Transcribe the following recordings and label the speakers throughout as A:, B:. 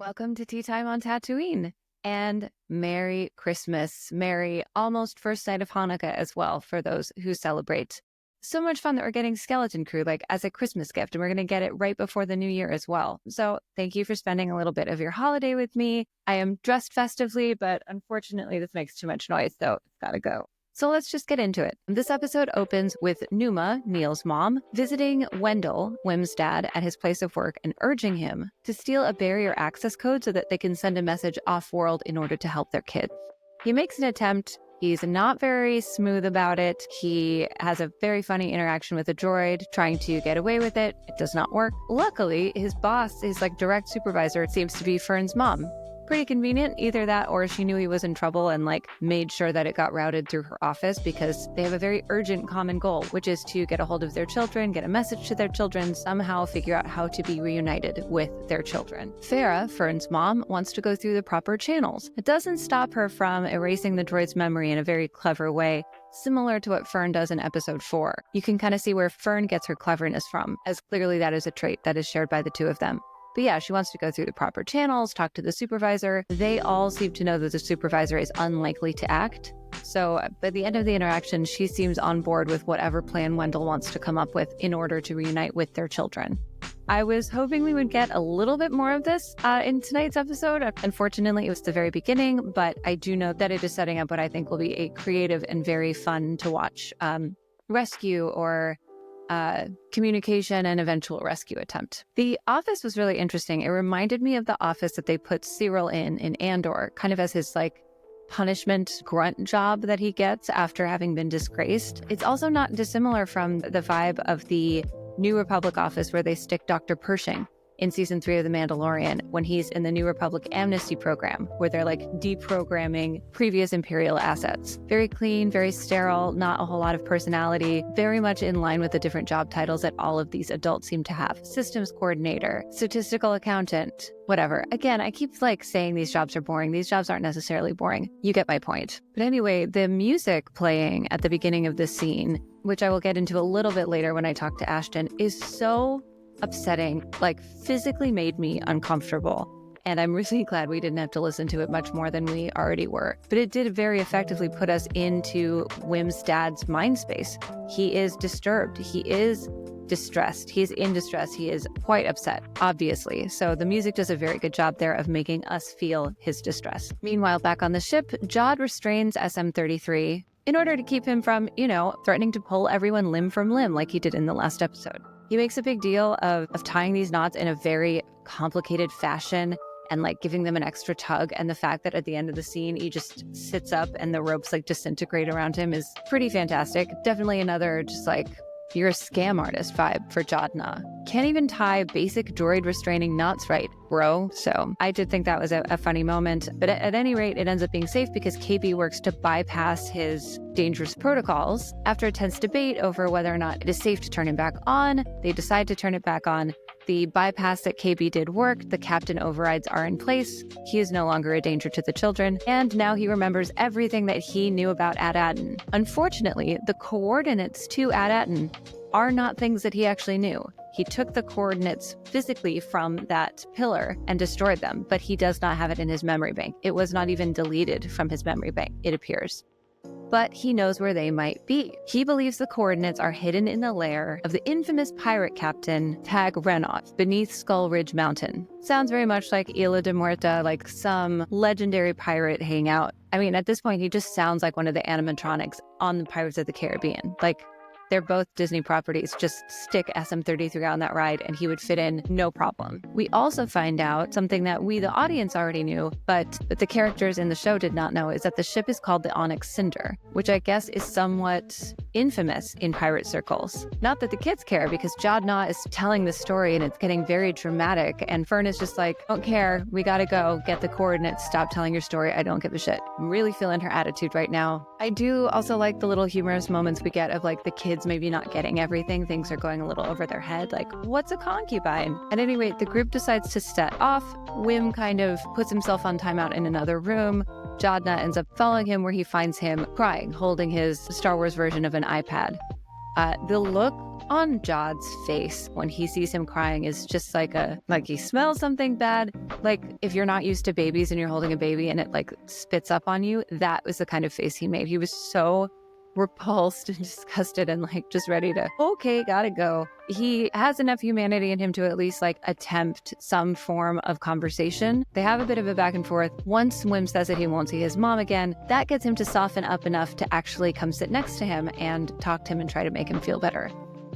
A: Welcome to Tea Time on Tatooine, and Merry Christmas. Merry almost first night of Hanukkah as well for those who celebrate. So much fun that we're getting Skeleton Crew as a Christmas gift, and we're going to get it right before the new year as well. So thank you for spending a little bit of your holiday with me. I am dressed festively, but unfortunately this makes too much noise, so it's gotta go. So let's just get into it. This episode opens with Numa, Neil's mom, visiting Wendell, Wim's dad, at his place of work and urging him to steal a barrier access code so that they can send a message off-world in order to help their kids. He makes an attempt. He's not very smooth about it. He has a very funny interaction with a droid trying to get away with it. It does not work. Luckily, his boss, his direct supervisor, seems to be Fern's mom. Pretty convenient, either that or she knew he was in trouble and made sure that it got routed through her office, because they have a very urgent common goal, which is to get a hold of their children, get a message to their children, somehow figure out how to be reunited with their children. Farah, Fern's mom, wants to go through the proper channels. It doesn't stop her from erasing the droid's memory in a very clever way, similar to what Fern does in episode 4. You can kind of see where Fern gets her cleverness from, as clearly that is a trait that is shared by the two of them. But yeah, she wants to go through the proper channels, talk to the supervisor. They all seem to know that the supervisor is unlikely to act. So by the end of the interaction, she seems on board with whatever plan Wendell wants to come up with in order to reunite with their children. I was hoping we would get a little bit more of this in tonight's episode. Unfortunately, it was the very beginning, but I do know that it is setting up what I think will be a creative and very fun to watch rescue or communication and eventual rescue attempt. The office was really interesting. It reminded me of the office that they put Cyril in Andor, kind of as his punishment grunt job that he gets after having been disgraced. It's also not dissimilar from the vibe of the New Republic office where they stick Dr. Pershing in season 3 of The Mandalorian, when he's in the New Republic amnesty program, where they're deprogramming previous Imperial assets. Very clean, very sterile, not a whole lot of personality, very much in line with the different job titles that all of these adults seem to have. Systems coordinator, statistical accountant, whatever. Again, I keep saying these jobs are boring. These jobs aren't necessarily boring. You get my point. But anyway, the music playing at the beginning of this scene, which I will get into a little bit later when I talk to Ashton, is so upsetting, physically made me uncomfortable. And I'm really glad we didn't have to listen to it much more than we already were. But it did very effectively put us into Wim's dad's mind space. He is disturbed. He is distressed. He's in distress. He is quite upset, obviously. So the music does a very good job there of making us feel his distress. Meanwhile, back on the ship, Jod restrains SM-33 in order to keep him from, threatening to pull everyone limb from limb like he did in the last episode. He makes a big deal of tying these knots in a very complicated fashion and giving them an extra tug. And the fact that at the end of the scene, he just sits up and the ropes disintegrate around him is pretty fantastic. Definitely another you're a scam artist vibe for Jodna. Can't even tie basic droid restraining knots right, bro. So I did think that was a funny moment. But at any rate, it ends up being safe because KB works to bypass his dangerous protocols. After a tense debate over whether or not it is safe to turn him back on, they decide to turn it back on. The bypass that KB did work, the captain overrides are in place. He is no longer a danger to the children, and now he remembers everything that he knew about Ad-Aden. Unfortunately, the coordinates to Ad-Aden are not things that he actually knew. He took the coordinates physically from that pillar and destroyed them, but he does not have it in his memory bank. It was not even deleted from his memory bank, it appears. But he knows where they might be. He believes the coordinates are hidden in the lair of the infamous pirate captain Tag Renoff beneath Skull Ridge Mountain. Sounds very much like Isla de Muerta, some legendary pirate hangout. I mean, at this point, he just sounds like one of the animatronics on the Pirates of the Caribbean. They're both Disney properties. Just stick SM-33 on that ride and he would fit in no problem. We also find out something that we, the audience, already knew, but the characters in the show did not know, is that the ship is called the Onyx Cinder, which I guess is somewhat infamous in pirate circles. Not that the kids care, because Jodna is telling the story and it's getting very dramatic, and Fern is just don't care, we gotta go, get the coordinates, stop telling your story, I don't give a shit. I'm really feeling her attitude right now. I do also like the little humorous moments we get of the kids maybe not getting everything, things are going a little over their head, what's a concubine? At any rate, the group decides to set off. Wim kind of puts himself on timeout in another room. Jodna ends up following him, where he finds him crying, holding his Star Wars version of an iPad. The look on Jod's face when he sees him crying is just like he smells something bad. Like if you're not used to babies and you're holding a baby and it like spits up on you, that was the kind of face he made. He was so repulsed and disgusted and like just ready to, okay, gotta go. He has enough humanity in him to at least like attempt some form of conversation. They have a bit of a back and forth. Once Wim says that he won't see his mom again, that gets him to soften up enough to actually come sit next to him and talk to him and try to make him feel better.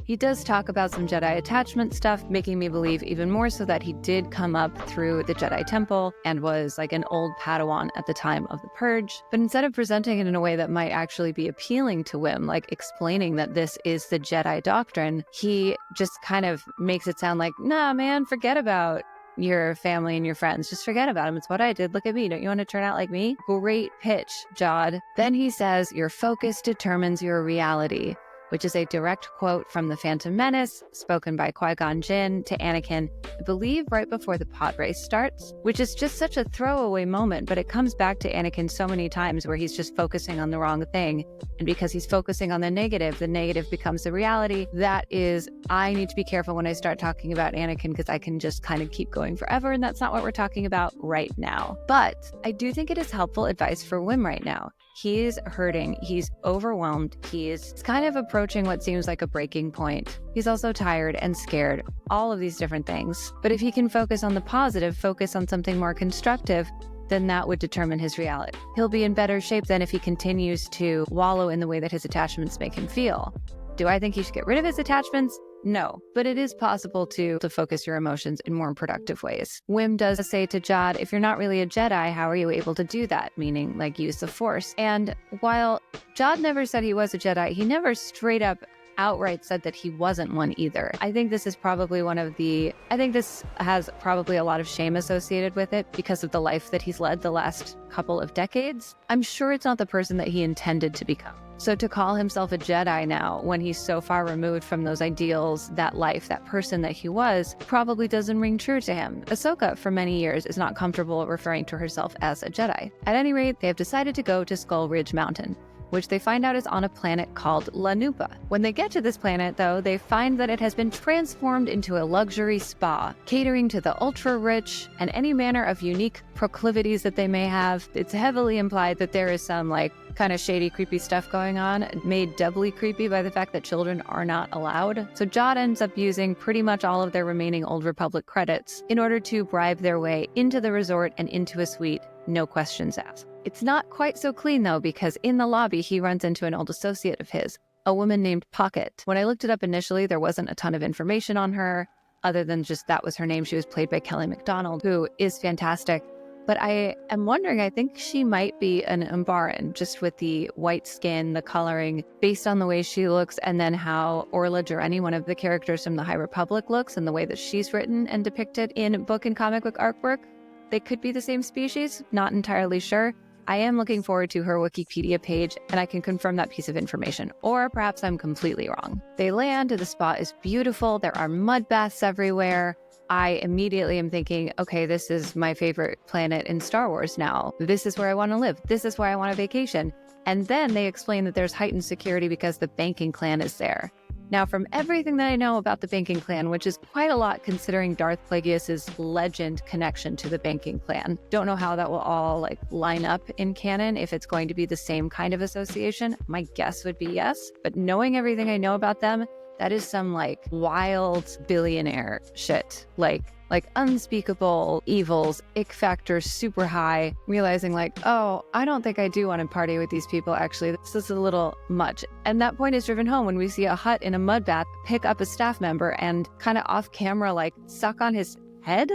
A: He does talk about some Jedi attachment stuff, making me believe even more so that he did come up through the Jedi Temple and was like an old Padawan at the time of the Purge. But instead of presenting it in a way that might actually be appealing to Wim, like explaining that this is the Jedi doctrine, he just kind of makes it sound like, nah, man, forget about your family and your friends. Just forget about them. It's what I did. Look at me. Don't you want to turn out like me? Great pitch, Jod. Then he says, your focus determines your reality, which is a direct quote from The Phantom Menace, spoken by Qui-Gon Jinn to Anakin, I believe right before the pod race starts, which is just such a throwaway moment, but it comes back to Anakin so many times where he's just focusing on the wrong thing. And because he's focusing on the negative becomes the reality. That is, I need to be careful when I start talking about Anakin because I can just kind of keep going forever, and that's not what we're talking about right now. But I do think it is helpful advice for Wim right now. He's hurting. He's overwhelmed. He's kind of approaching what seems like a breaking point. He's also tired and scared, all of these different things. But if he can focus on the positive, focus on something more constructive, then that would determine his reality. He'll be in better shape than if he continues to wallow in the way that his attachments make him feel. Do I think he should get rid of his attachments? No, but it is possible to focus your emotions in more productive ways. Wim does say to Jod, if you're not really a Jedi, how are you able to do that? Meaning, like, use the Force. And while Jod never said he was a Jedi, he never straight up outright said that he wasn't one either. I think this has probably has probably a lot of shame associated with it because of the life that he's led the last couple of decades. I'm sure it's not the person that he intended to become. So to call himself a Jedi now, when he's so far removed from those ideals, that life, that person that he was, probably doesn't ring true to him. Ahsoka, for many years, is not comfortable referring to herself as a Jedi. At any rate, they have decided to go to Skull Ridge Mountain, which they find out is on a planet called La Nupa. When they get to this planet, though, they find that it has been transformed into a luxury spa, catering to the ultra-rich and any manner of unique proclivities that they may have. It's heavily implied that there is some, kind of shady, creepy stuff going on, made doubly creepy by the fact that children are not allowed. So Jod ends up using pretty much all of their remaining Old Republic credits in order to bribe their way into the resort and into a suite, no questions asked. It's not quite so clean, though, because in the lobby, he runs into an old associate of his, a woman named Pocket. When I looked it up initially, there wasn't a ton of information on her, other than just that was her name. She was played by Kelly MacDonald, who is fantastic. But I am wondering, I think she might be an Umbaran, just with the white skin, the coloring, based on the way she looks, and then how Orla Jareni, one of the characters from the High Republic, looks, and the way that she's written and depicted in book and comic book artwork. They could be the same species, not entirely sure. I am looking forward to her Wikipedia page, and I can confirm that piece of information, or perhaps I'm completely wrong. They land, the spot is beautiful, there are mud baths everywhere. I immediately am thinking, okay, this is my favorite planet in Star Wars now. This is where I want to live. This is where I want a vacation. And then they explain that there's heightened security because the banking clan is there. Now, from everything that I know about the banking clan, which is quite a lot considering Darth Plagueis' legend connection to the banking clan, don't know how that will all line up in canon, if it's going to be the same kind of association. My guess would be yes. But knowing everything I know about them, that is some wild billionaire shit, like unspeakable evils, ick factor super high, realizing oh, I don't think I do want to party with these people. Actually, this is a little much. And that point is driven home when we see a Hutt in a mud bath pick up a staff member and kind of off camera suck on his head.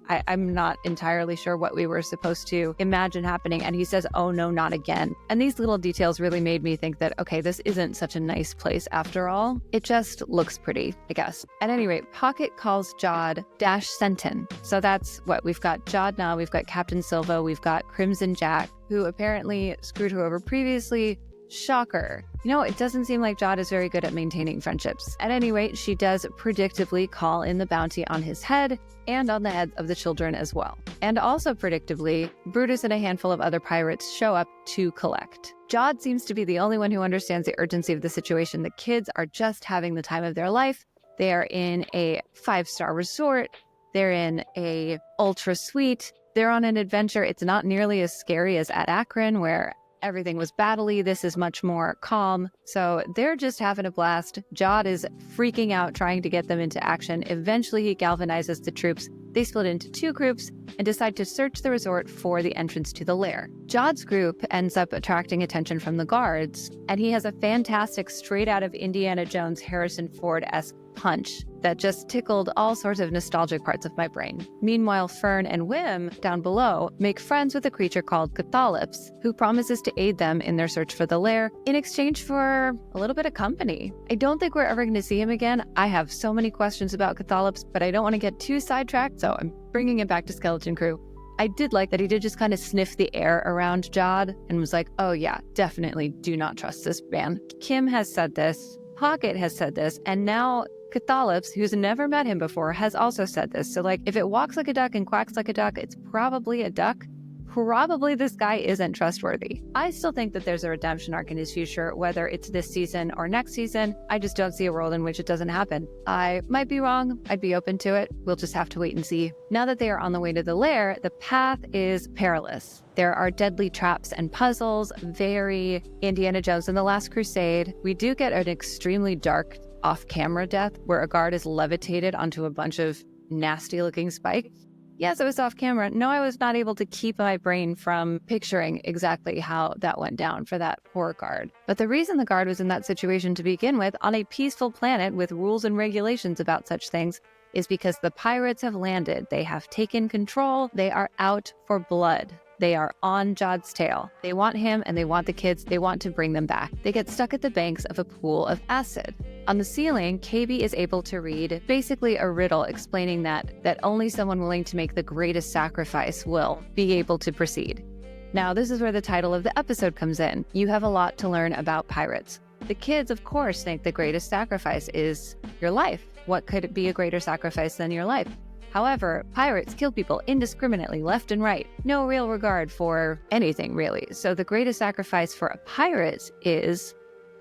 A: I'm not entirely sure what we were supposed to imagine happening. And he says, oh no, not again. And these little details really made me think that, okay, this isn't such a nice place after all. It just looks pretty, I guess. At any rate, Pocket calls Jod Dash Sentin. So that's what we've got. Jod now, we've got Captain Silva, we've got Crimson Jack, who apparently screwed her over previously, Shocker. It doesn't seem like Jod is very good at maintaining friendships. At any rate, she does predictably call in the bounty on his head and on the heads of the children as well. And also predictably, Brutus and a handful of other pirates show up to collect. Jod seems to be the only one who understands the urgency of the situation. The kids are just having the time of their life. They are in a 5-star resort. They're in a ultra suite. They're on an adventure. It's not nearly as scary as at Akron, where everything was battly. This is much more calm. So they're just having a blast. Jod is freaking out, trying to get them into action. Eventually, he galvanizes the troops. They split into 2 groups and decide to search the resort for the entrance to the lair. Jod's group ends up attracting attention from the guards, and he has a fantastic straight out of Indiana Jones, Harrison Ford-esque punch that just tickled all sorts of nostalgic parts of my brain. Meanwhile, Fern and Wim, down below, make friends with a creature called Catholips, who promises to aid them in their search for the lair in exchange for a little bit of company. I don't think we're ever going to see him again. I have so many questions about Catholips, but I don't want to get too sidetracked, so I'm bringing it back to Skeleton Crew. I did like that he did just kind of sniff the air around Jod and was like, oh yeah, definitely do not trust this man. Kim has said this, Pocket has said this, and now Catholips, who's never met him before, has also said this. So if it walks like a duck and quacks like a duck, it's probably a duck. Probably this guy isn't trustworthy. I still think that there's a redemption arc in his future, whether it's this season or next season. I just don't see a world in which it doesn't happen. I might be wrong. I'd be open to it. We'll just have to wait and see. Now that they are on the way to the lair, the path is perilous. There are deadly traps and puzzles, very Indiana Jones and the Last Crusade. We do get an extremely dark off-camera death where a guard is levitated onto a bunch of nasty-looking spikes. Yes, it was off-camera. No, I was not able to keep my brain from picturing exactly how that went down for that poor guard. But the reason the guard was in that situation to begin with, on a peaceful planet with rules and regulations about such things, is because the pirates have landed. They have taken control. They are out for blood. They are on Jod's tail. They want him and they want the kids. They want to bring them back. They get stuck at the banks of a pool of acid. On the ceiling, KB is able to read basically a riddle explaining that only someone willing to make the greatest sacrifice will be able to proceed. Now, this is where the title of the episode comes in. You have a lot to learn about pirates. The kids, of course, think the greatest sacrifice is your life. What could be a greater sacrifice than your life? However, pirates kill people indiscriminately, left and right. No real regard for anything, really. So the greatest sacrifice for a pirate is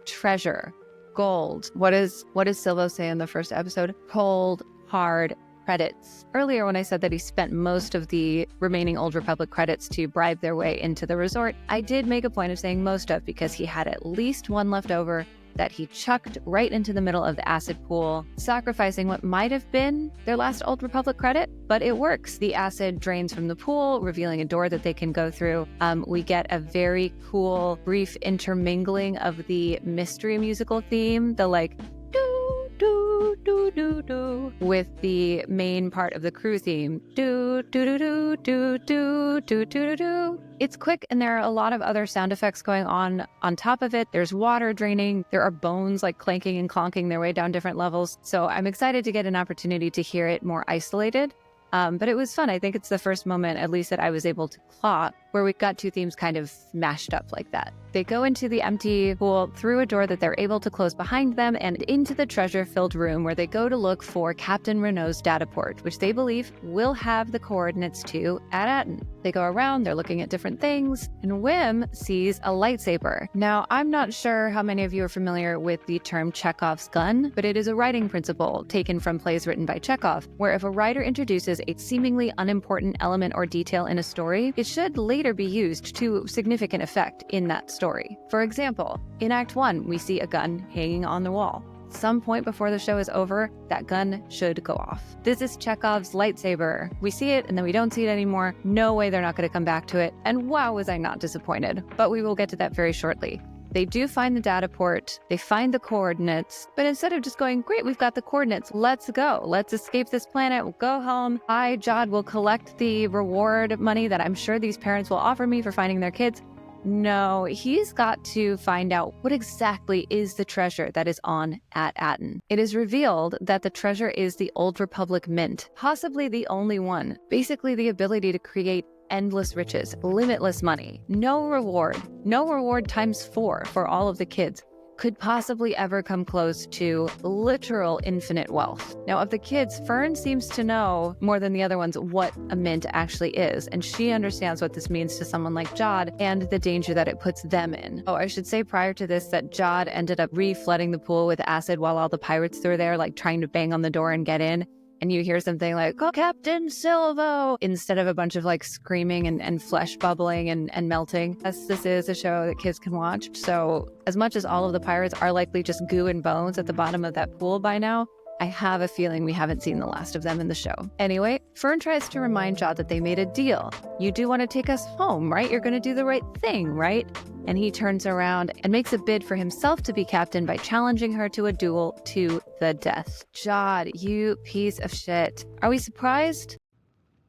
A: treasure, gold. What does Silvo say in the first episode? Cold, hard credits. Earlier, when I said that he spent most of the remaining Old Republic credits to bribe their way into the resort, I did make a point of saying most of because he had at least one left over that he chucked right into the middle of the acid pool, sacrificing what might have been their last Old Republic credit, but it works. The acid drains from the pool, revealing a door that they can go through. We get a very cool, brief intermingling of the mystery musical theme, the do, do, do, do, do, with the main part of the crew theme. Do, do, do, do, do, do, do, do, do. It's quick, and there are a lot of other sound effects going on top of it. There's water draining. There are bones clanking and clonking their way down different levels. So I'm excited to get an opportunity to hear it more isolated. But it was fun. I think it's the first moment, at least that I was able to clock, where we got two themes kind of mashed up like that. They go into the empty pool through a door that they're able to close behind them and into the treasure-filled room where they go to look for Captain Renault's data port, which they believe will have the coordinates to at Aten. They go around, they're looking at different things, and Wim sees a lightsaber. Now, I'm not sure how many of you are familiar with the term Chekhov's gun, but it is a writing principle taken from plays written by Chekhov, where if a writer introduces a seemingly unimportant element or detail in a story, it should later be used to significant effect in that story. For example, in Act 1, we see a gun hanging on the wall. Some point before the show is over, that gun should go off. This is Chekhov's lightsaber. We see it and then we don't see it anymore. No way they're not going to come back to it. And wow, was I not disappointed. But we will get to that very shortly. They do find the data port, they find the coordinates, but instead of just going, great, we've got the coordinates, let's go, let's escape this planet, we'll go home, Jod will collect the reward money that I'm sure these parents will offer me for finding their kids. No, he's got to find out what exactly is the treasure that is on at Aten. It is revealed that the treasure is the Old Republic Mint, possibly the only one. Basically, the ability to create endless riches, limitless money, no reward times 4 for all of the kids could possibly ever come close to literal infinite wealth. Now, of the kids, Fern seems to know more than the other ones what a mint actually is, and she understands what this means to someone like Jod and the danger that it puts them in. Oh, I should say prior to this that Jod ended up re-flooding the pool with acid while all the pirates were there, like trying to bang on the door and get in. And you hear something like, "Oh, Captain Silvo," instead of a bunch of like screaming and flesh bubbling and melting. Yes, this is a show that kids can watch. So as much as all of the pirates are likely just goo and bones at the bottom of that pool by now, I have a feeling we haven't seen the last of them in the show. Anyway, Fern tries to remind Jod that they made a deal. "You do want to take us home, right? You're going to do the right thing, right?" And he turns around and makes a bid for himself to be captain by challenging her to a duel to the death. Jod, you piece of shit. Are we surprised?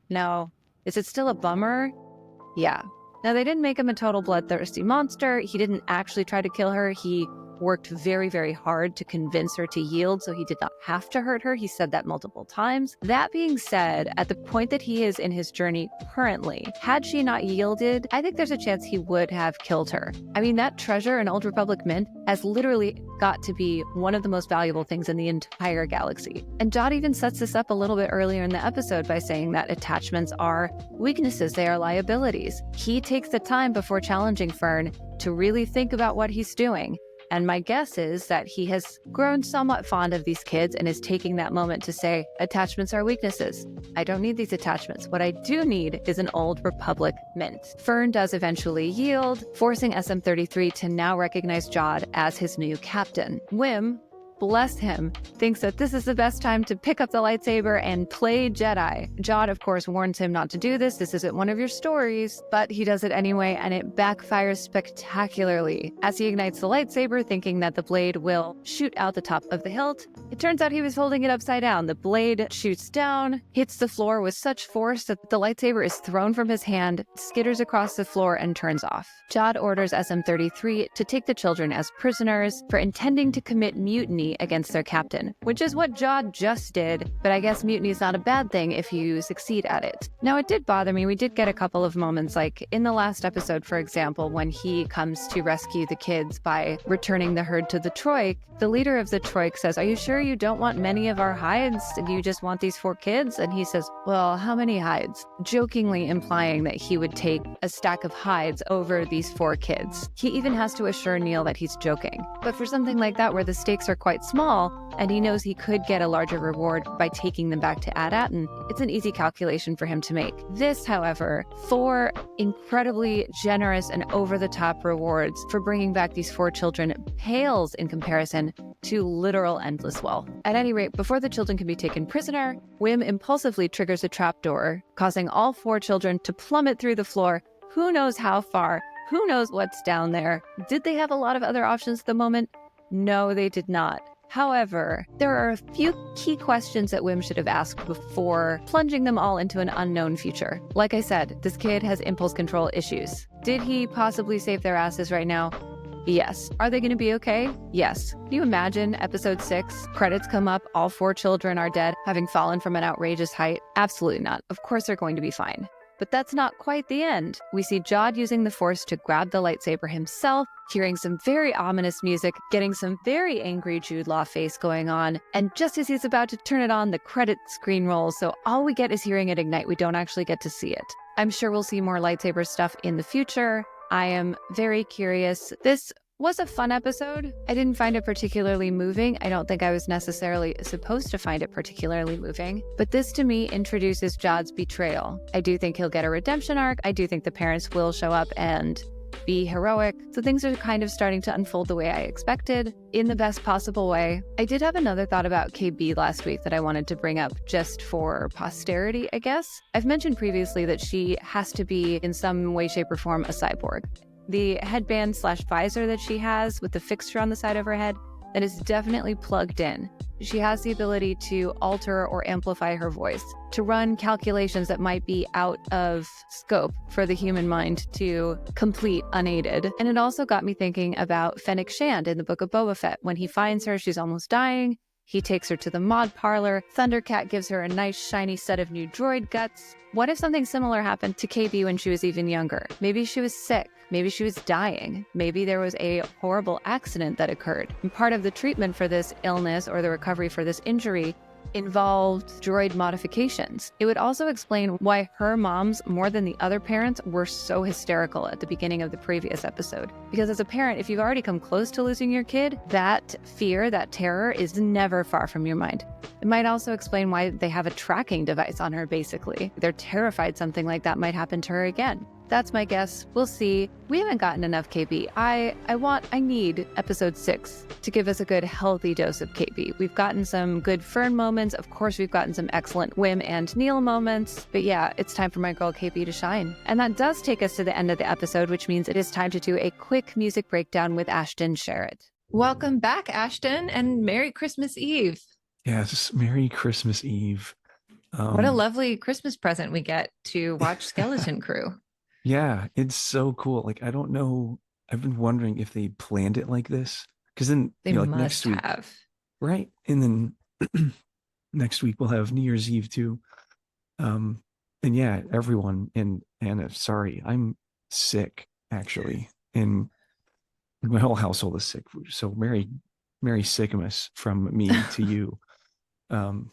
A: No. Is it still a bummer? Yeah. Now, they didn't make him a total bloodthirsty monster. He didn't actually try to kill her. He worked very, very hard to convince her to yield, so he did not have to hurt her. He said that multiple times. That being said, at the point that he is in his journey currently, had she not yielded, I think there's a chance he would have killed her. I mean, that treasure in Old Republic Mint has literally got to be one of the most valuable things in the entire galaxy. And Jod even sets this up a little bit earlier in the episode by saying that attachments are weaknesses, they are liabilities. He takes the time before challenging Fern to really think about what he's doing. And my guess is that he has grown somewhat fond of these kids and is taking that moment to say, attachments are weaknesses. I don't need these attachments. What I do need is an Old Republic mint. Fern does eventually yield, forcing SM-33 to now recognize Jod as his new captain. Wim, bless him, thinks that this is the best time to pick up the lightsaber and play Jedi. Jod, of course, warns him not to do this. This isn't one of your stories, but he does it anyway, and it backfires spectacularly. As he ignites the lightsaber, thinking that the blade will shoot out the top of the hilt, it turns out he was holding it upside down. The blade shoots down, hits the floor with such force that the lightsaber is thrown from his hand, skitters across the floor, and turns off. Jod orders SM-33 to take the children as prisoners for intending to commit mutiny against their captain, which is what Jod just did, but I guess mutiny is not a bad thing if you succeed at it. Now, it did bother me. We did get a couple of moments, like in the last episode, for example, when he comes to rescue the kids by returning the herd to the Troik, the leader of the Troik says, "Are you sure you don't want many of our hides? Do you just want these 4 kids?" And he says, "Well, how many hides?" Jokingly implying that he would take a stack of hides over these 4 kids. He even has to assure Neil that he's joking. But for something like that, where the stakes are quite small, and he knows he could get a larger reward by taking them back to Adat, it's an easy calculation for him to make. This, however, 4 incredibly generous and over-the-top rewards for bringing back these 4 children pales in comparison to literal endless wealth. At any rate, before the children can be taken prisoner, Wim impulsively triggers a trapdoor, causing all 4 children to plummet through the floor. Who knows how far? Who knows what's down there? Did they have a lot of other options at the moment? No, they did not. However, there are a few key questions that Wim should have asked before plunging them all into an unknown future. Like I said, this kid has impulse control issues. Did he possibly save their asses right now? Yes. Are they going to be okay? Yes. Can you imagine episode 6? Credits come up, all 4 children are dead, having fallen from an outrageous height? Absolutely not. Of course they're going to be fine. But that's not quite the end. We see Jod using the Force to grab the lightsaber himself, hearing some very ominous music, getting some very angry Jude Law face going on, and just as he's about to turn it on, the credit screen rolls, so all we get is hearing it ignite. We don't actually get to see it. I'm sure we'll see more lightsaber stuff in the future. I am very curious. This was a fun episode. I didn't find it particularly moving. I don't think I was necessarily supposed to find it particularly moving, but this to me introduces Jod's betrayal. I do think he'll get a redemption arc. I do think the parents will show up and be heroic. So things are kind of starting to unfold the way I expected, in the best possible way. I did have another thought about KB last week that I wanted to bring up just for posterity, I guess. I've mentioned previously that she has to be in some way, shape, or form a cyborg. The headband/visor that she has with the fixture on the side of her head, that is definitely plugged in. She has the ability to alter or amplify her voice, to run calculations that might be out of scope for the human mind to complete unaided. And it also got me thinking about Fennec Shand in the Book of Boba Fett. When he finds her, she's almost dying. He takes her to the mod parlor. Thundercat gives her a nice shiny set of new droid guts. What if something similar happened to KB when she was even younger? Maybe she was sick. Maybe she was dying. Maybe there was a horrible accident that occurred. And part of the treatment for this illness or the recovery for this injury involved droid modifications. It would also explain why her moms, more than the other parents, were so hysterical at the beginning of the previous episode. Because as a parent, if you've already come close to losing your kid, that fear, that terror is never far from your mind. It might also explain why they have a tracking device on her, basically. They're terrified something like that might happen to her again. That's my guess. We'll see. We haven't gotten enough KB. I need episode 6 to give us a good healthy dose of KB. We've gotten some good Fern moments. Of course, we've gotten some excellent Wim and Neil moments. But yeah, it's time for my girl KB to shine. And that does take us to the end of the episode, which means it is time to do a quick music breakdown with Ashton Sherritt.
B: Welcome back, Ashton, and Merry Christmas Eve.
C: Yes, Merry Christmas Eve.
B: What a lovely Christmas present we get to watch Skeleton Crew.
C: Yeah, it's so cool. Like, I don't know. I've been wondering if they planned it like this. Because then,
B: They
C: like
B: must
C: next week,
B: have.
C: right? And then next week we'll have New Year's Eve too. And yeah, everyone and Anna, sorry, I'm sick actually. And my whole household is sick. So Merry Sickmas from me to you.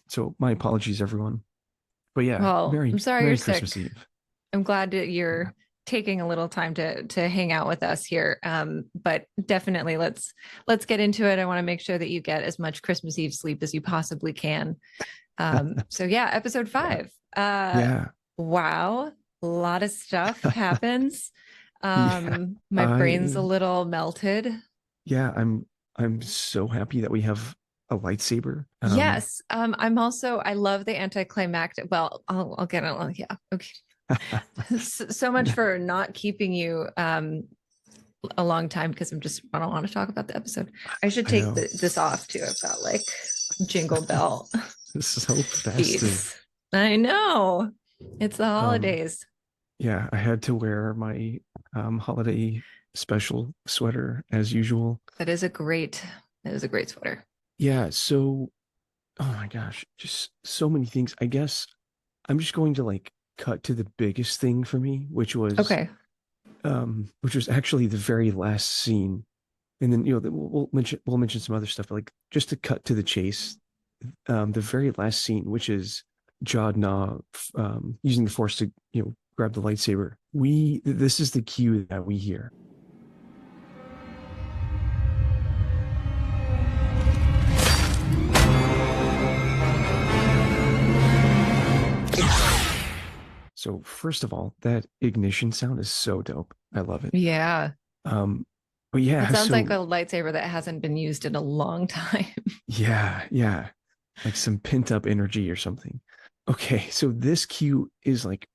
C: So my apologies, everyone. But yeah,
B: Well, I'm sorry
C: Merry
B: you're
C: Christmas
B: sick.
C: Eve.
B: I'm glad that you're taking a little time to hang out with us here. But definitely let's get into it. I want to make sure that you get as much Christmas Eve sleep as you possibly can. So yeah, episode 5.
C: Yeah.
B: Wow, a lot of stuff happens.
C: Yeah,
B: My brain's a little melted.
C: Yeah, I'm so happy that we have a lightsaber.
B: Yes. I love the anticlimactic. Well, I'll get it. Yeah. Okay. So much for not keeping you a long time, because I don't want to talk about the episode. I should take this off too. I've got like Jingle Bell.
C: So festive.
B: I know. It's the holidays.
C: Yeah, I had to wear my holiday special sweater as usual.
B: That is a great sweater.
C: Yeah, so oh my gosh, just so many things. I guess I'm just going to like cut to the biggest thing for me, which was actually the very last scene. And then we'll mention some other stuff, but like just to cut to the chase, the very last scene, which is Jod Na using the Force to grab the lightsaber. This is the cue that we hear. So first of all, that ignition sound is so dope. I love it.
B: Yeah.
C: But yeah,
B: it sounds like a lightsaber that hasn't been used in a long time.
C: Yeah. Like some pent up energy or something. Okay, so this cue is like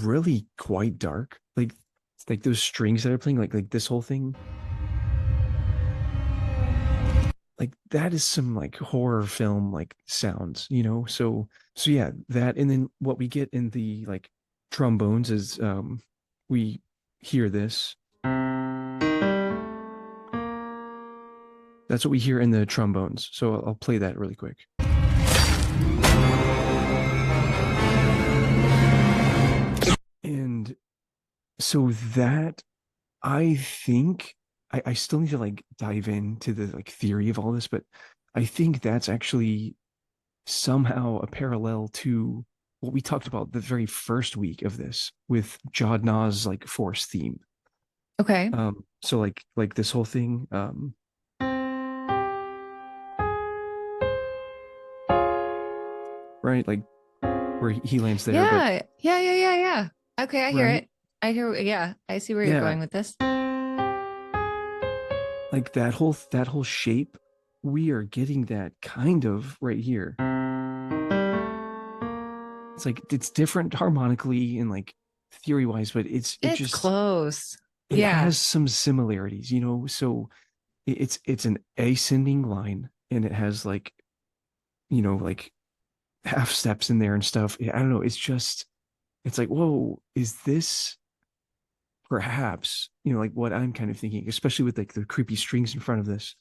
C: really quite dark. Like it's like those strings that are playing, like this whole thing. Like that is some like horror film like sounds, So yeah, that, and then what we get in the like trombones is we hear this. That's what we hear in the trombones. So I'll play that really quick. And so that, I think I still need to like dive into the like theory of all this, but I think that's actually somehow a parallel to what we talked about the very first week of this with Jod Na's like Force theme.
B: Okay.
C: So like this whole thing, right? Like where he lands there.
B: Yeah. Okay, I hear it. I see where you're going with this.
C: Like that whole shape, we are getting that kind of right here. It's like it's different harmonically and like theory wise, but it's just
B: close.
C: It has some similarities, so it's an ascending line, and it has like like half steps in there and stuff. I don't know, it's like, whoa, is this perhaps like what I'm kind of thinking, especially with like the creepy strings in front of this.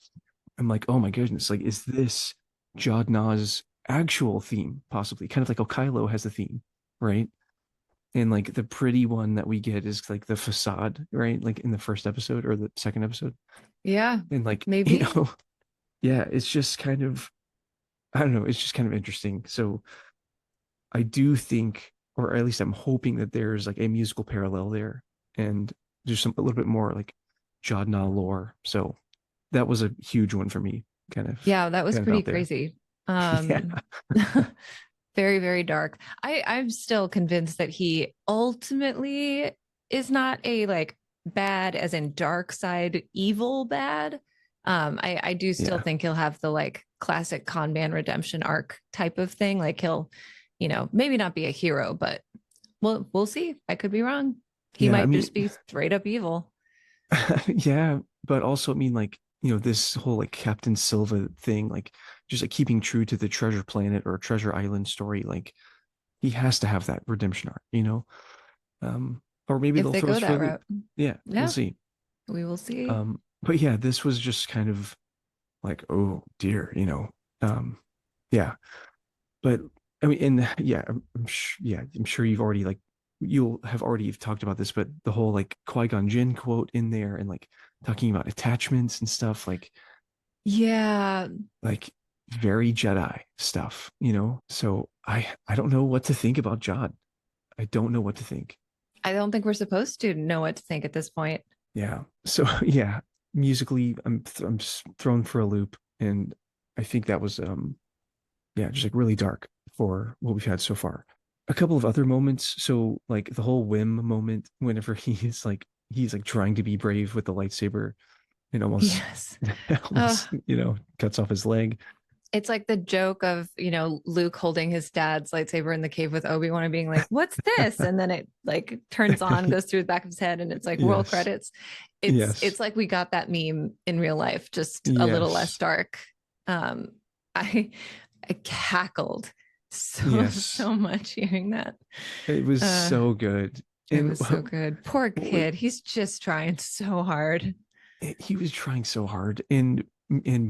C: I'm like, oh my goodness, like is this Jodna's actual theme, possibly kind of like Kylo has a theme, right? And like the pretty one that we get is like the facade, right? Like in the first episode or the second episode.
B: Yeah,
C: And like,
B: maybe.
C: yeah, it's just kind of, I don't know, it's just kind of interesting. So I do think, or at least I'm hoping that there's like a musical parallel there and there's a little bit more like Jodna lore. So that was a huge one for me,
B: Yeah, that was
C: kind of
B: pretty
C: out there.
B: crazy.
C: Yeah.
B: Very, very dark. I'm still convinced that he ultimately is not a like bad as in dark side evil bad. I do still
C: Yeah.
B: think he'll have the like classic con man redemption arc type of thing. Like he'll, maybe not be a hero, but we'll see. I could be wrong. He
C: Yeah. I
B: might
C: mean,
B: just be straight up evil.
C: yeah, but also I mean like, this whole like Captain Silva thing, like just like keeping true to the Treasure Planet or Treasure Island story, like he has to have that redemption arc. Or maybe
B: If
C: they'll
B: they
C: throw us
B: go
C: for a
B: that
C: loop.
B: route.
C: Yeah, we'll
B: Yeah,
C: see.
B: we will see.
C: But yeah, this was just kind of like, oh dear. Um, yeah, but I mean, and yeah, I'm sure you'll have already talked about this, but the whole like Qui-Gon Jinn quote in there and like talking about attachments and stuff,
B: Yeah,
C: like very Jedi stuff. So I don't know what to think about Jod. I don't know what to think.
B: I don't think we're supposed to know what to think at this point.
C: Yeah. So yeah, musically, I'm just thrown for a loop, and I think that was yeah, just like really dark for what we've had so far. A couple of other moments. So like the whole whim moment, whenever he's like trying to be brave with the lightsaber and almost
B: Yes.
C: almost cuts off his leg.
B: It's like the joke of, Luke holding his dad's lightsaber in the cave with Obi-Wan and being like, "What's this?" And then it like turns on, goes through the back of his head, and it's like roll
C: Yes.
B: credits. It's
C: Yes.
B: like we got that meme in real life, just a little less
C: Yes.
B: dark. Um, I I cackled so
C: Yes.
B: so much hearing that.
C: It was
B: Uh,
C: so good.
B: it
C: And
B: was so good. Poor
C: what
B: kid. He's just trying so hard.
C: he was trying so hard. And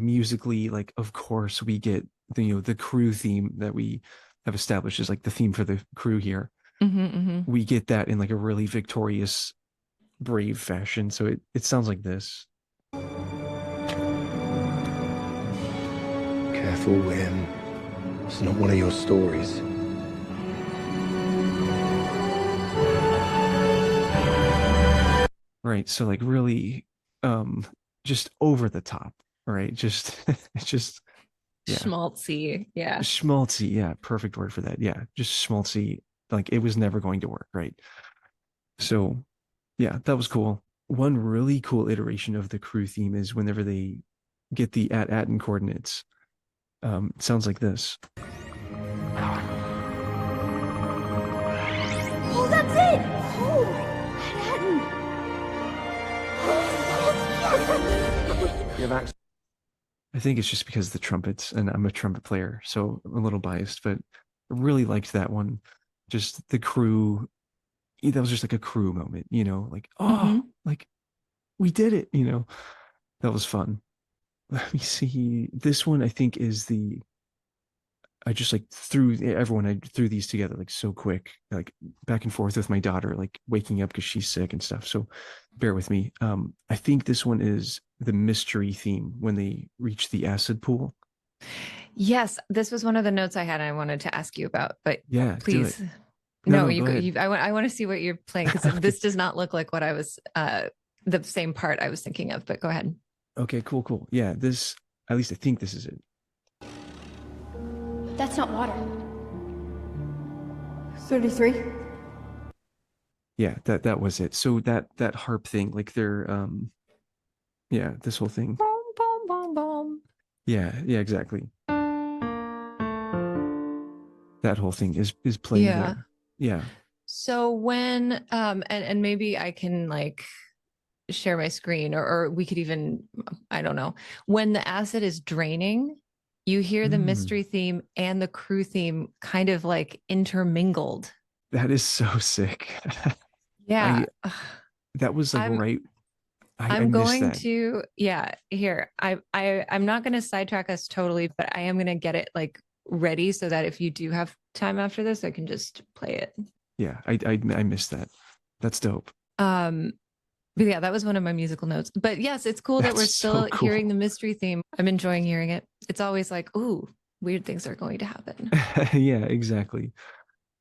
C: musically, like of course we get the crew theme that we have established is like the theme for the crew here.
B: Mm-hmm, mm-hmm.
C: We get that in like a really victorious, brave fashion. So it sounds like this.
D: Careful, Win. It's not one of your stories.
C: Right. So like really just over the top, right? Just it's just yeah.
B: Schmaltzy. Yeah.
C: Schmaltzy, yeah, perfect word for that. Yeah, just schmaltzy. Like it was never going to work, right? So yeah, that was cool. One really cool iteration of the crew theme is whenever they get the at-Atten coordinates. It sounds like this.
E: Oh, that's it! Oh, Manhattan!
D: You have access.
C: I think it's just because of the trumpets, and I'm a trumpet player, so I'm a little biased, but I really liked that one. Just the crew, that was just like a crew moment, like,
B: Mm-hmm.
C: oh, like we did it. That was fun. Let me see. This one I think is I just like I threw these together like so quick, like back and forth with my daughter, like waking up because she's sick and stuff. So bear with me. I think this one is the mystery theme when they reach the acid pool.
B: Yes, this was one of the notes I had I wanted to ask you about, but
C: Yeah, do it.
B: please.
C: No,
B: No,
C: go ahead.
B: I want to see what you're playing because
C: Okay.
B: this does not look like what I was the same part I was thinking of, but go ahead.
C: Okay, cool. Yeah, at least I think this is it.
E: That's not water. 33?
C: Yeah, that was it. So that harp thing, like they're yeah, this whole thing.
B: Boom, boom, boom, boom.
C: Yeah, exactly. That whole thing is playing
B: Yeah.
C: there. Yeah.
B: So when and maybe I can like share my screen or we could even I don't know. When the acid is draining, you hear the mystery theme and the crew theme kind of like intermingled.
C: That is so sick.
B: Yeah.
C: That was like
B: I'm
C: right. I
B: I'm
C: missed
B: going
C: that.
B: to, yeah, here. I'm not going to sidetrack us totally, but I am going to get it like ready so that if you do have time after this, I can just play it.
C: Yeah, I missed that. That's dope.
B: Um, but yeah, that was one of my musical notes. But yes, it's cool that we're
C: That's so
B: still hearing
C: cool.
B: the mystery theme. I'm enjoying hearing it. It's always like, ooh, weird things are going to happen.
C: Yeah, exactly.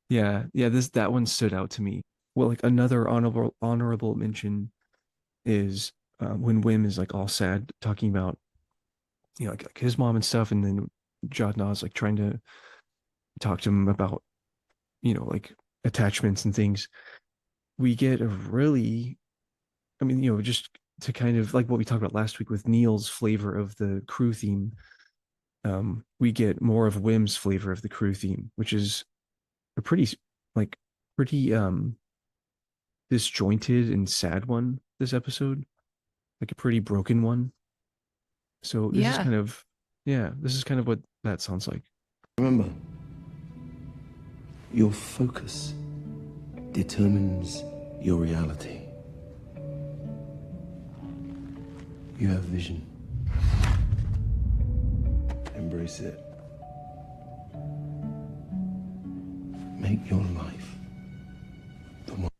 C: Yeah, that one stood out to me. Well, like another honorable mention is when Wim is like all sad talking about like his mom and stuff, and then Jodna's like trying to talk to him about like attachments and things. We get a really, I mean, just to kind of like what we talked about last week with Neil's flavor of the crew theme. We get more of Wim's flavor of the crew theme, which is a like pretty disjointed and sad one this episode, like a pretty broken one. So this is
B: Yeah.
C: kind of this is kind of what that sounds like.
D: Remember, your focus determines your reality. You have vision. Embrace it. Make your life the one.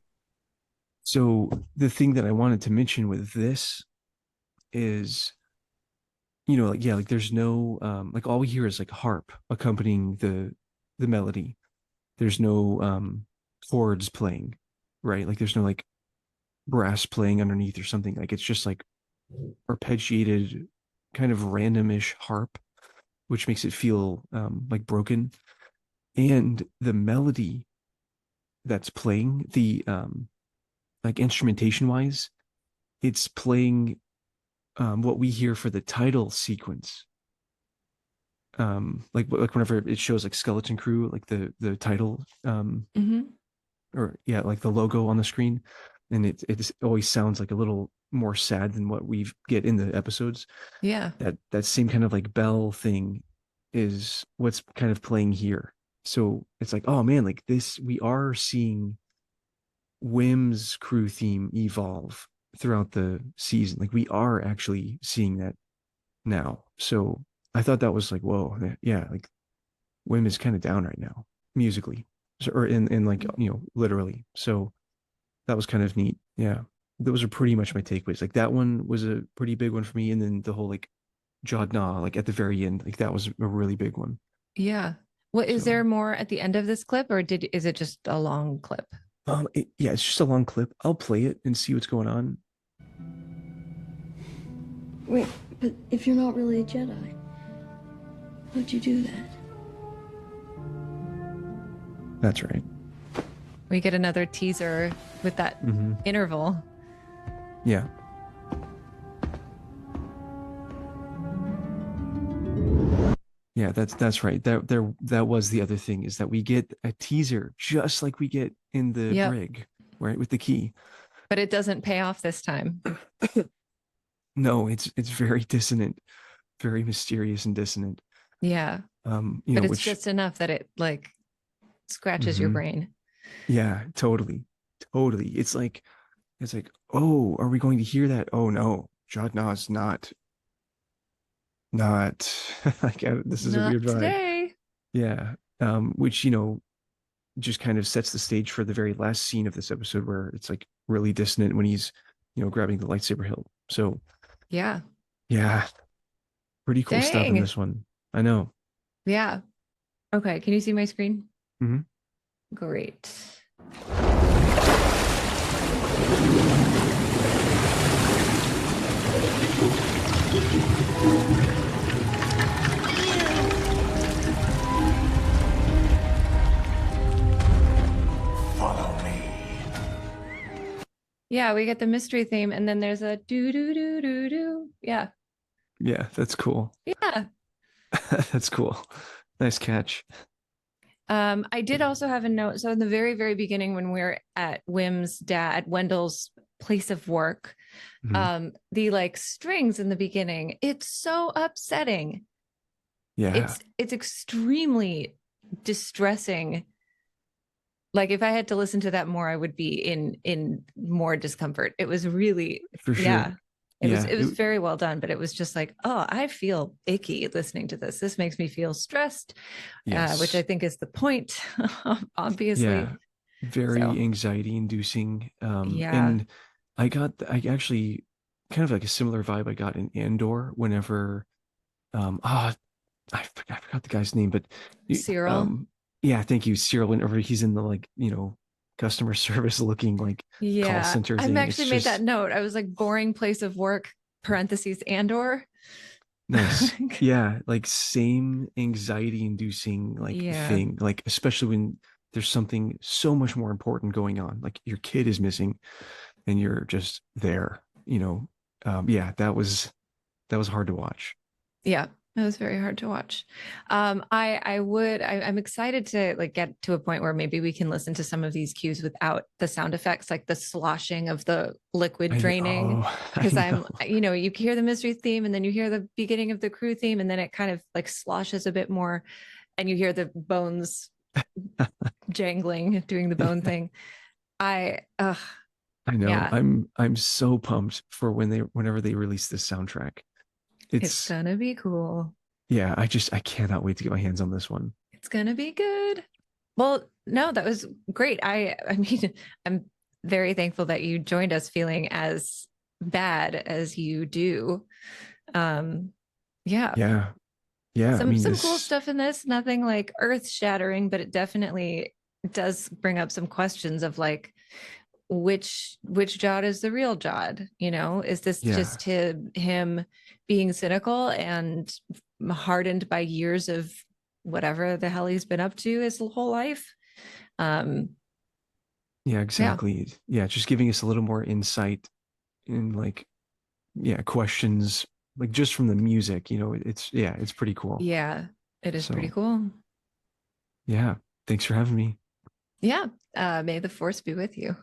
C: So the thing that I wanted to mention with this is, like there's no like all we hear is like harp accompanying the melody. There's no chords playing, right? Like there's no like brass playing underneath or something. Like it's just like arpeggiated, kind of randomish harp, which makes it feel like broken. And the melody that's playing, the like instrumentation wise, it's playing what we hear for the title sequence. Like whenever it shows like Skeleton Crew, like the title,
B: Mhm.
C: or yeah, like the logo on the screen, and it always sounds like a little more sad than what we get in the episodes.
B: Yeah.
C: That same kind of like bell thing is what's kind of playing here. So it's like, oh man, like this, we are seeing Wim's crew theme evolve throughout the season. Like we are actually seeing that now. So I thought that was like, whoa, yeah, like Wim is kind of down right now musically, so, or in like literally. So that was kind of neat. Yeah, those are pretty much my takeaways. Like that one was a pretty big one for me, and then the whole like Jodna, like at the very end, like that was a really big one.
B: Yeah. What is
C: So
B: there more at the end of this clip, or is it just a long clip?
C: yeah, it's just a long clip. I'll play it and see what's going on.
E: Wait, but if you're not really a Jedi, how'd you do that?
C: That's right.
B: We get another teaser with that interval.
C: Yeah. Yeah, that's right. That was the other thing, is that we get a teaser just like we get in the
B: Yep.
C: brig, right, with the key.
B: But it doesn't pay off this time.
C: No, it's very dissonant, very mysterious and dissonant.
B: Yeah.
C: You
B: But
C: know,
B: it's
C: which
B: just enough that it like scratches your
C: Mhm.
B: brain.
C: Yeah, totally. Totally. It's like, oh, are we going to hear that? Oh no, Jodna's not like this is a
B: Not
C: weird vibe.
B: today.
C: Yeah. Which, just kind of sets the stage for the very last scene of this episode where it's like really dissonant when he's, grabbing the lightsaber hilt. So
B: Yeah.
C: yeah, pretty cool stuff in
B: Dang.
C: this one. I know.
B: Yeah. Okay. Can you see my screen?
C: Mhm.
B: Great.
D: Follow me.
B: Yeah, we get the mystery theme, and then there's a do do do do do. Yeah.
C: Yeah, that's cool.
B: Yeah.
C: That's cool. Nice catch.
B: I did also have a note. So in the very, very beginning, when we're at Wim's dad, Wendell's place of work,
C: Mhm.
B: the like strings in the beginning, it's so upsetting.
C: Yeah.
B: It's extremely distressing. Like if I had to listen to that more, I would be in more discomfort. It was really,
C: For sure.
B: yeah. It was very well done, but it was just like, oh, I feel icky listening to this. This makes me feel stressed,
C: Yes.
B: which I think is the point, obviously.
C: Yeah, very
B: So,
C: anxiety inducing.
B: yeah.
C: And I actually kind of like a similar vibe I got in Andor whenever, I forgot the guy's name, but
B: Cyril.
C: yeah, thank you, Cyril. Whenever he's in the like, customer service looking like call
B: Yeah.
C: center
B: I
C: thing,
B: actually made that note. I was like, boring place of work, parentheses, Andor.
C: nice. Yeah, like same anxiety inducing like
B: Yeah.
C: thing, like especially when there's something so much more important going on, like your kid is missing and you're just there, yeah, that was hard to watch.
B: Yeah, it was very hard to watch. I'm excited to like get to a point where maybe we can listen to some of these cues without the sound effects, like the sloshing of the liquid draining. Because you hear the mystery theme and then you hear the beginning of the crew theme, and then it kind of like sloshes a bit more, and you hear the bones jangling, doing the bone thing.
C: I know.
B: Yeah.
C: I'm so pumped for whenever they release this soundtrack.
B: It's gonna be cool.
C: Yeah, I cannot wait to get my hands on this one.
B: It's gonna be good. Well, no, that was great. I mean, I'm very thankful that you joined us feeling as bad as you do. Yeah.
C: Yeah. Yeah.
B: Some cool stuff in this, nothing like earth shattering, but it definitely does bring up some questions of like which Jod is the real Jod? Is this just him being cynical and hardened by years of whatever the hell he's been up to his whole life?
C: Yeah, exactly. Yeah, just giving us a little more insight in like, questions like just from the music, it's pretty cool.
B: Yeah, it is pretty cool.
C: Yeah. Thanks for having me.
B: Yeah. May the force be with you.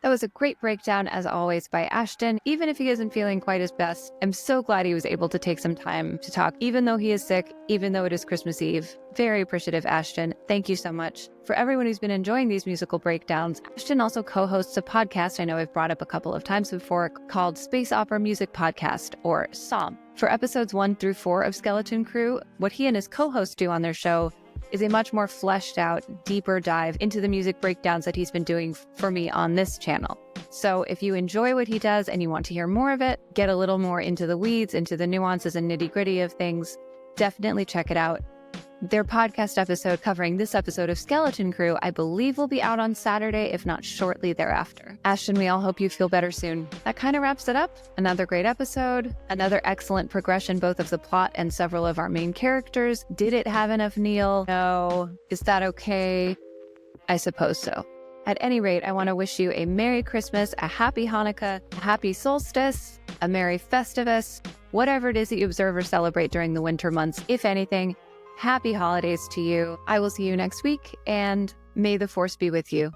A: That was a great breakdown, as always, by Ashton. Even if he isn't feeling quite his best, I'm so glad he was able to take some time to talk, even though he is sick, even though it is Christmas Eve. Very appreciative, Ashton. Thank you so much. For everyone who's been enjoying these musical breakdowns, Ashton also co-hosts a podcast I know I've brought up a couple of times before called Space Opera Music Podcast, or SOM. For episodes 1 through 4 of Skeleton Crew, what he and his co-host do on their show is a much more fleshed out, deeper dive into the music breakdowns that he's been doing for me on this channel. So if you enjoy what he does and you want to hear more of it, get a little more into the weeds, into the nuances and nitty-gritty of things, definitely check it out. Their podcast episode covering this episode of Skeleton Crew, I believe, will be out on Saturday, if not shortly thereafter. Ashton, we all hope you feel better soon. That kind of wraps it up. Another great episode, another excellent progression both of the plot and several of our main characters. Did it have enough Neil? No. Is that okay? I suppose so. At any rate, I want to wish you a Merry Christmas, a Happy Hanukkah, a Happy Solstice, a Merry Festivus, whatever it is that you observe or celebrate during the winter months, if anything. Happy holidays to you. I will see you next week, and may the force be with you.